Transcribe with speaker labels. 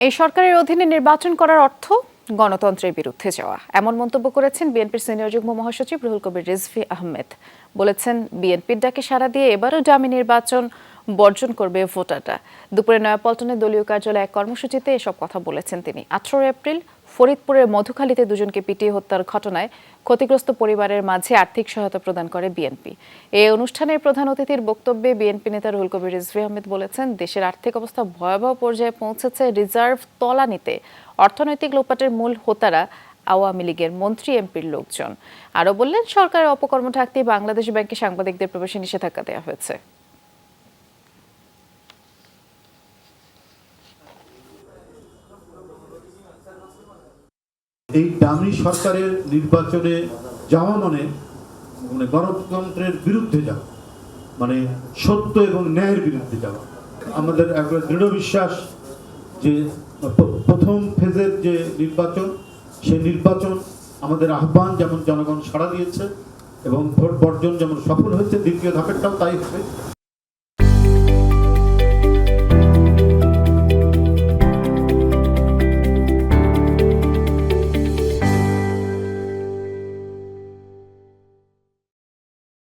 Speaker 1: এই সরকারের অধীনে নির্বাচন করার অর্থ গণতন্ত্রের বিরুদ্ধে যাওয়া, এমন মন্তব্য করেছেন বিএনপির সিনিয়র যুগ্ম মহাসচিব রুহুল কবির রিজভী আহমেদ। বলেছেন, বিএনপির ডাকে সাড়া দিয়ে এবারও ডামি নির্বাচন বর্জন করবে ভোটাররা। দুপুরে নয়াপল্টনে দলীয় কার্যালয়ে এক কর্মসূচিতে এসব কথা বলেছেন তিনি। 18 এপ্রিল ফরিদপুরের মধুখালীতে দুজনকে পিটিয়ে হত্যার ঘটনায় ক্ষতিগ্রস্ত পরিবারের মাঝে আর্থিক সহায়তা প্রদান করে বিএনপি। এই অনুষ্ঠানের প্রধান অতিথির বক্তব্যে বিএনপি নেতা রুহুল কবির রিজভী আহমেদ বলেছেন, দেশের আর্থিক অবস্থা ভয়াবহ পর্যায়ে পৌঁছেছে, রিজার্ভ তলানিতে। অর্থনৈতিক লোপাটের মূল হোতারা আওয়ামী লীগের মন্ত্রী এমপির লোকজন। আরও বললেন, সরকারের অপকর্ম ঢাকতে বাংলাদেশ ব্যাংকে সাংবাদিকদের প্রবেশে নিষেধাজ্ঞা দেওয়া হয়েছে।
Speaker 2: এই ডামি সরকারের নির্বাচনে যাওয়া মানে গণতন্ত্রের বিরুদ্ধে যাওয়া, মানে সত্য এবং ন্যায়ের বিরুদ্ধে যাওয়া। আমাদের একবার দৃঢ় বিশ্বাস যে প্রথম ফেজের যে নির্বাচন, সেই নির্বাচন আমাদের আহ্বান যেমন জনগণ সাড়া দিয়েছে এবং ভোট বর্জন যেমন সফল হয়েছে, দ্বিতীয় ধাপেরটাও তাই হবে।